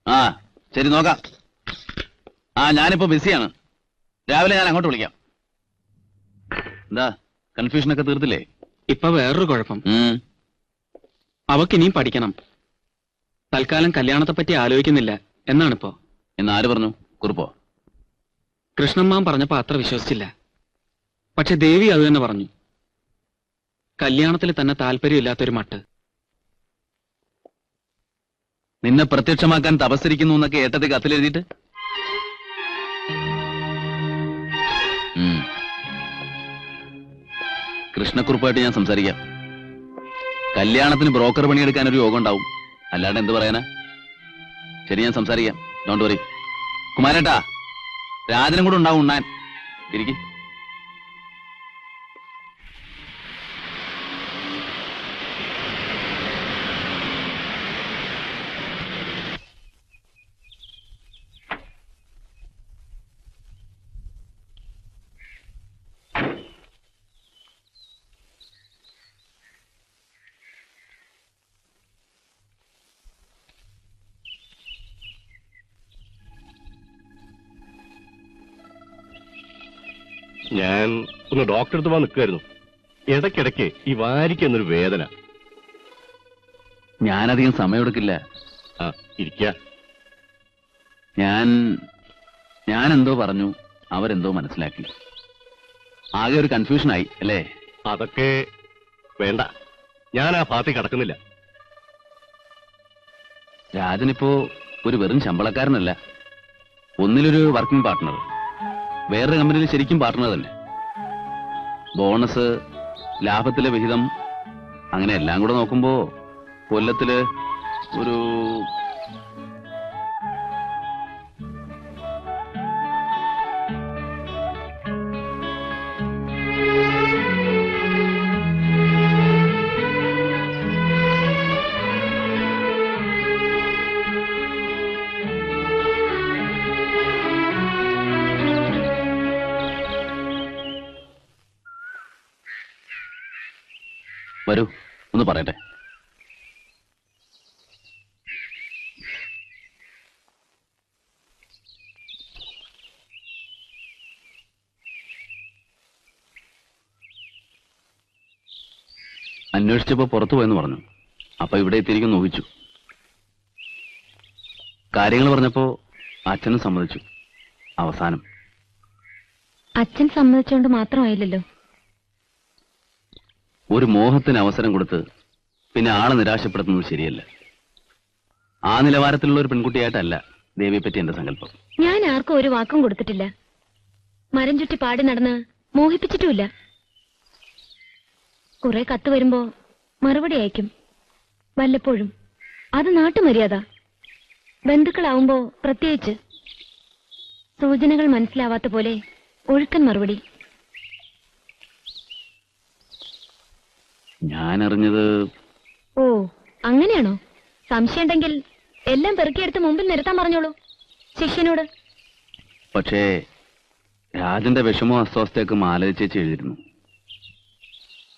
ആ ശരി, നോക്കാം. ഞാനിപ്പോ ബിസിയാണ്. രാവിലെ ഞാൻ അങ്ങോട്ട് വിളിക്കാം. എന്താ കൺഫ്യൂഷനൊക്കെ തീർത്തില്ലേ? ഇപ്പൊ വേറൊരു കുഴപ്പം. അവക്കിനിയും പഠിക്കണം. തൽക്കാലം കല്യാണത്തെ പറ്റി ആലോചിക്കുന്നില്ല എന്നാണിപ്പോ. എന്നാര് പറഞ്ഞു? കുറിപ്പോ? കൃഷ്ണമ്മാൻ പറഞ്ഞപ്പോ അത്ര വിശ്വസിച്ചില്ല. പക്ഷെ ദേവി അത് തന്നെ പറഞ്ഞു. കല്യാണത്തിൽ തന്നെ താല്പര്യമില്ലാത്തൊരു മട്ട്. നിന്നെ പ്രത്യക്ഷമാക്കാൻ തപസ്സരിക്കുന്നു എന്നൊക്കെ ഏട്ടത്തെ കത്തിലെഴുതിയിട്ട് കൃഷ്ണക്കുറുപ്പായിട്ട് ഞാൻ സംസാരിക്കാം. കല്യാണത്തിന് ബ്രോക്കർ പണിയെടുക്കാൻ ഒരു യോഗം ഉണ്ടാവും. അല്ലാണ്ട് എന്ത് പറയാനാ? ശരി, ഞാൻ സംസാരിക്കാം. Don't worry. കുമാരേട്ടാ, രാജനും കൂടെ ഉണ്ടാവും ഉണ്ണാൻ. ഇരിക്കും. ഞാൻ ഒന്ന് ഡോക്ടറെ അടുത്ത് പോകാൻ നിൽക്കുമായിരുന്നു. ഇടയ്ക്കിടയ്ക്ക് ഈ വാരിക്കെന്നൊരു വേദന. ഞാനധികം സമയമെടുക്കില്ല. ഇരിക്ക. ഞാൻ എന്തോ പറഞ്ഞു, അവരെന്തോ മനസ്സിലാക്കി. ആകെ ഒരു കൺഫ്യൂഷനായി അല്ലേ? അതൊക്കെ വേണ്ട, ഞാൻ ആ ഭാഗത്തേക്ക് കടക്കുന്നില്ല. രാജനിപ്പോ ഒരു വെറും ശമ്പളക്കാരനല്ല. ഒന്നിലൊരു വർക്കിംഗ് പാർട്ട്ണർ, വേറൊരു കമ്പനിയിൽ ശരിക്കും പാർട്ട്ണർ തന്നെ. ബോണസ്, ലാഭത്തിലെ വിഹിതം, അങ്ങനെ എല്ലാം കൂടെ നോക്കുമ്പോ കൊല്ലത്തില് ഒരു വരൂ, ഒന്ന് പറയട്ടെ. അന്വേഷിച്ചപ്പോ പുറത്തു പോയെന്ന് പറഞ്ഞു. അപ്പൊ ഇവിടെ എത്തിയിരിക്കും ഊഹിച്ചു. കാര്യങ്ങൾ പറഞ്ഞപ്പോ അച്ഛനും സമ്മതിച്ചു. അവസാനം അച്ഛൻ സമ്മതിച്ചുകൊണ്ട് മാത്രമായില്ലല്ലോ. ഒരു മോഹത്തിന് അവസരം കൊടുത്ത് പിന്നെ ആളെ നിരാശപ്പെടുത്തുന്നത് ശരിയല്ല. ആ നിലവാരത്തിലുള്ള ഒരു പെൺകുട്ടിയായിട്ടല്ല ദേവിയെ പറ്റി എന്റെ സങ്കല്പം. ഞാൻ ആർക്കും ഒരു വാക്കും കൊടുത്തിട്ടില്ല. മരം ചുറ്റി പാടി നടന്ന് മോഹിപ്പിച്ചിട്ടുമില്ല. കുറെ കത്ത് വരുമ്പോ മറുപടി അയക്കും, വല്ലപ്പോഴും. അത് നാട്ടുമര്യാദ. ബന്ധുക്കളാവുമ്പോ പ്രത്യേകിച്ച്. സൂചനകൾ മനസ്സിലാവാത്ത പോലെ ഒഴുക്കൻ മറുപടി. ഞാൻ അറിഞ്ഞത്. ഓ, അങ്ങനെയാണോ? സംശയം ഉണ്ടെങ്കിൽ എല്ലാം പെറുക്കിയെടുത്ത് മുമ്പിൽ നിരത്താൻ പറഞ്ഞോളൂ ശിഷ്യനോട്. പക്ഷേ രാജന്റെ വിഷമോ അസ്വസ്ഥയൊക്കെ മാലരിച്ചേച്ച് എഴുതിയിരുന്നു.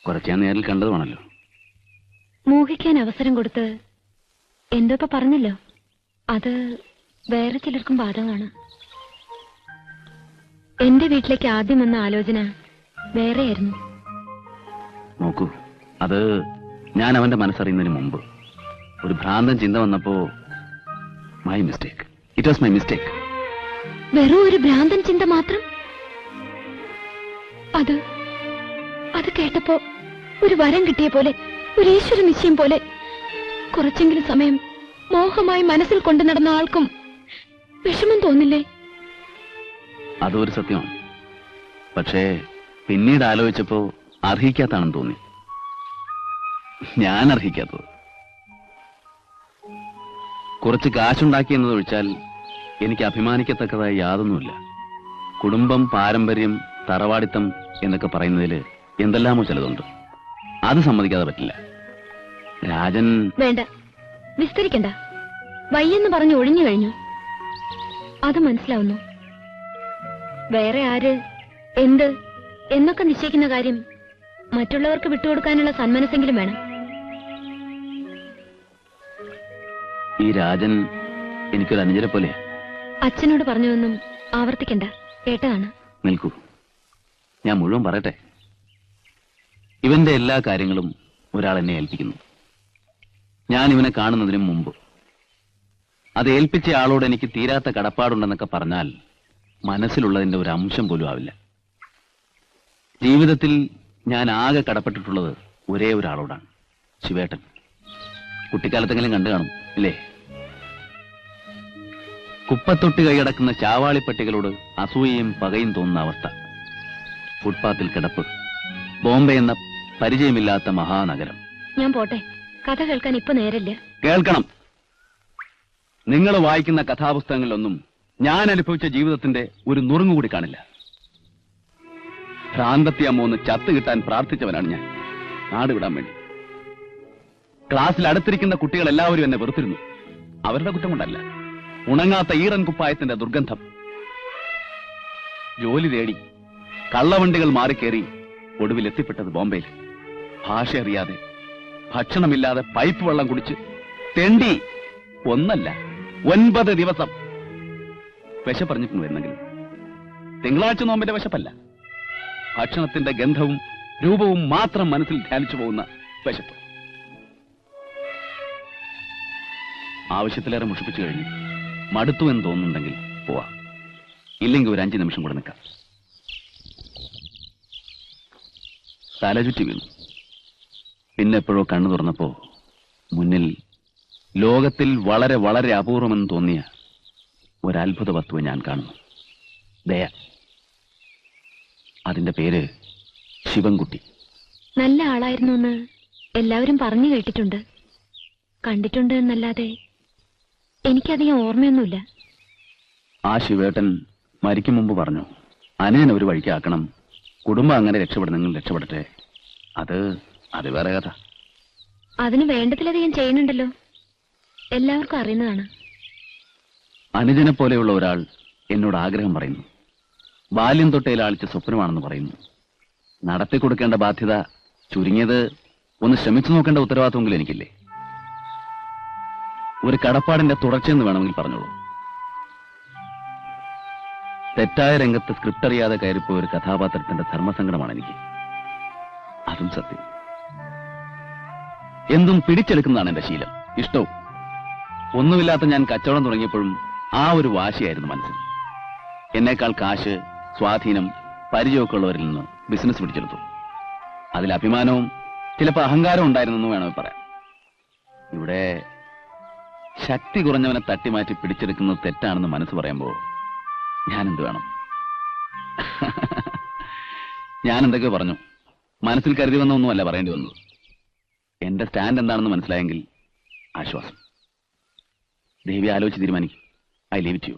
കുറച്ച് ഞാൻ നേരിൽ കണ്ടതുമാണല്ലോ. മോഹിക്കാൻ അവസരം കൊടുത്ത് എന്തോപ്പ പറഞ്ഞല്ലോ, അത് വേറെ ചിലർക്കും ബാധകമാണ്. എന്റെ വീട്ടിലേക്ക് ആദ്യം വന്ന ആലോചന വേറെയായിരുന്നു. നോക്കൂ, അത് ഞാൻ അവന്റെ മനസ്സറിയുന്നതിന് മുമ്പ് ഒരു ഭ്രാന്തൻ ചിന്ത വന്നപ്പോ my mistake. It was my mistake. വെറും ഒരു ഭ്രാന്തൻ ചിന്ത മാത്രം? അത് കേട്ടപ്പോ ഒരു വരം കിട്ടിയ പോലെ, ഒരു ഈശ്വര നിശ്ചയം പോലെ. കുറച്ചെങ്കിലും സമയം മോഹമായി മനസ്സിൽ കൊണ്ടു നടന്ന ആൾക്കും വിഷമം തോന്നില്ലേ? അതൊരു സത്യമാണ്. പക്ഷേ പിന്നീട് ആലോചിച്ചപ്പോ അർഹിക്കാത്താണെന്ന് തോന്നി. ഞാൻ അർഹിക്കാത്തത്. കുറച്ച് കാശുണ്ടാക്കി എന്നതൊഴിച്ചാൽ എനിക്ക് അഭിമാനിക്കത്തക്കതായി യാതൊന്നുമില്ല. കുടുംബം, പാരമ്പര്യം, തറവാടിത്തം എന്നൊക്കെ പറയുന്നതിൽ എന്തെല്ലാമോ ചിലതുണ്ട്. അത് സമ്മതിക്കാതെ പറ്റില്ല. രാജൻ. വേണ്ട, വിസ്തരിക്കണ്ട. വയ്യെന്ന് പറഞ്ഞു ഒഴിഞ്ഞു കഴിഞ്ഞു. അത് മനസ്സിലാവുന്നു. വേറെ ആര്, എന്ത് എന്നൊക്കെ നിശ്ചയിക്കുന്ന കാര്യം മറ്റുള്ളവർക്ക് വിട്ടുകൊടുക്കാനുള്ള സന്മനസ്സെങ്കിലും വേണം. ഈ രാജൻ എനിക്കൊരു അനുജനെ പോലെ. അച്ഛനോട് പറഞ്ഞതൊന്നും ആവർത്തിക്കണ്ട, കേട്ടതാണ്. നിൽക്കൂ, ഞാൻ മുഴുവൻ പറയട്ടെ. ഇവന്റെ എല്ലാ കാര്യങ്ങളും ഒരാൾ എന്നെ ഏൽപ്പിക്കുന്നു. ഞാൻ ഇവനെ കാണുന്നതിന് മുമ്പ് അത് ഏൽപ്പിച്ച ആളോട് എനിക്ക് തീരാത്ത കടപ്പാടുണ്ടെന്നൊക്കെ പറഞ്ഞാൽ മനസ്സിലുള്ളതിന്റെ ഒരു അംശം പോലും ആവില്ല. ജീവിതത്തിൽ ഞാൻ ആകെ കടപ്പെട്ടിട്ടുള്ളത് ഒരേ ഒരാളോടാണ്, ശിവേട്ടൻ. കുട്ടിക്കാലത്തെങ്കിലും കണ്ടു കാണും ഇല്ലേ? കുപ്പത്തൊട്ട് കൈയടക്കുന്ന ചാവാളിപ്പട്ടികളോട് അസൂയയും പകയും തോന്നുന്ന അവസ്ഥ. ഫുട്പാത്തിൽ കിടപ്പ്, ബോംബെ എന്ന പരിചയമില്ലാത്ത മഹാനഗരം. ഞാൻ പോട്ടെ, കഥ കേൾക്കാൻ ഇപ്പൊ നേരല്ല. കേൾക്കണം. നിങ്ങൾ വായിക്കുന്ന കഥാപുസ്തകങ്ങളിലൊന്നും ഞാൻ അനുഭവിച്ച ജീവിതത്തിന്റെ ഒരു നുറുങ്ങുകൂടി കാണില്ല. ഭ്രാന്തത്തിയമ്മ ഒന്ന് ചത്തു കിട്ടാൻ പ്രാർത്ഥിച്ചവനാണ് ഞാൻ, നാട് വിടാൻ വേണ്ടി. ക്ലാസ്സിൽ അടുത്തിരിക്കുന്ന കുട്ടികൾ എല്ലാവരും എന്നെ വെറുത്തിരുന്നു. അവരുടെ കുറ്റം കൊണ്ടല്ല, ഉണങ്ങാത്ത ഈറൻ കുപ്പായത്തിന്റെ ദുർഗന്ധം. ജോലി തേടി കള്ളവണ്ടികൾ മാറിക്കേറി ഒടുവിൽ എത്തിപ്പെട്ടത് ബോംബെയിൽ. ഭാഷ അറിയാതെ, ഭക്ഷണമില്ലാതെ പൈപ്പ് വെള്ളം കുടിച്ച് തെണ്ടി ഒന്നല്ല 9 ദിവസം വിശപ്പറിഞ്ഞിട്ടുണ്ട് വരുന്നെങ്കിലും തിങ്കളാഴ്ച നോമ്പിന്റെ വിശപ്പല്ല, ഭക്ഷണത്തിന്റെ ഗന്ധവും രൂപവും മാത്രം മനസ്സിൽ ധ്യാനിച്ചു പോകുന്ന വിശപ്പ്. ആവശ്യത്തിലേറെ മുഷിപ്പിച്ചു കഴിഞ്ഞു. മടുത്തു എന്ന് തോന്നുന്നുണ്ടെങ്കിൽ പോവാ, ഇല്ലെങ്കിൽ ഒരു 5 നിമിഷം കൂടെ നിൽക്കാം. തലചുറ്റി വീണു. പിന്നെ എപ്പോഴോ കണ്ണു തുറന്നപ്പോ മുന്നിൽ ലോകത്തിൽ വളരെ വളരെ അപൂർവമെന്ന് തോന്നിയ ഒരത്ഭുത വസ്തുവെ ഞാൻ കാണുന്നു. ദയ. അതിന്റെ പേര് ശിവൻകുട്ടി. നല്ല ആളായിരുന്നു എന്ന് എല്ലാവരും പറഞ്ഞു കേട്ടിട്ടുണ്ട്, കണ്ടിട്ടുണ്ട് എന്നല്ലാതെ എനിക്കധികം ഓർമ്മയൊന്നുമില്ല. ആ ശിവേട്ടൻ മരിക്കും മുമ്പ് പറഞ്ഞു, അനേനെ ഒരു വഴിക്കാക്കണം, കുടുംബം അങ്ങനെ രക്ഷപ്പെടുന്നെങ്കിൽ രക്ഷപ്പെടട്ടെ. അത് വേറെ കഥ. അതിന് വേണ്ടതിലധികം ചെയ്യുന്നുണ്ടല്ലോ, എല്ലാവർക്കും അറിയുന്നതാണ്. അനുജനെ പോലെയുള്ള ഒരാൾ എന്നോട് ആഗ്രഹം പറയുന്നു. ബാല്യം തൊട്ടേ ലാളിച്ച സ്വപ്നമാണെന്ന് പറയുന്നു. നടത്തി കൊടുക്കേണ്ട ബാധ്യത ചുരുങ്ങിയത് ഒന്ന് ശ്രമിച്ചു നോക്കേണ്ട ഉത്തരവാദിത്വമെങ്കിലും എനിക്കില്ലേ? ഒരു കടപ്പാടിന്റെ തുടർച്ചയെന്ന് വേണമെങ്കിൽ പറഞ്ഞോളൂ. തെറ്റായ രംഗത്ത് സ്ക്രിപ്റ്റ് അറിയാതെ കയറിപ്പോയ ഒരു കഥാപാത്രത്തിന്റെ ധർമ്മസങ്കടമാണ് എനിക്ക്. അതും സത്യം. എന്തും പിടിച്ചെടുക്കുന്നതാണ് എന്റെ ശീലം, ഇഷ്ടവും. ഒന്നുമില്ലാത്ത ഞാൻ കച്ചവടം തുടങ്ങിയപ്പോഴും ആ ഒരു വാശിയായിരുന്നു മനസ്സിൽ. എന്നേക്കാൾ കാശ്, സ്വാധീനം, പരിചയമൊക്കെ ഉള്ളവരിൽ നിന്ന് ബിസിനസ് പിടിച്ചെടുത്തു. അതിൽ അഭിമാനവും ചിലപ്പോൾ അഹങ്കാരവും ഉണ്ടായിരുന്നെന്ന് വേണമെങ്കിൽ പറയാം. ഇവിടെ ശക്തി കുറഞ്ഞവനെ തട്ടിമാറ്റി പിടിച്ചെടുക്കുന്നത് തെറ്റാണെന്ന് മനസ്സ് പറയുമ്പോൾ ഞാനെന്ത് വേണം? ഞാൻ എന്തൊക്കെയോ പറഞ്ഞു, മനസ്സിൽ കരുതി വന്നൊന്നുമല്ല പറയേണ്ടി വന്നത്. എന്റെ സ്റ്റാൻഡ് എന്താണെന്ന് മനസ്സിലായെങ്കിൽ ആശ്വാസം. ദേവി ആലോചിച്ച് തീരുമാനിക്കും. I leave it you.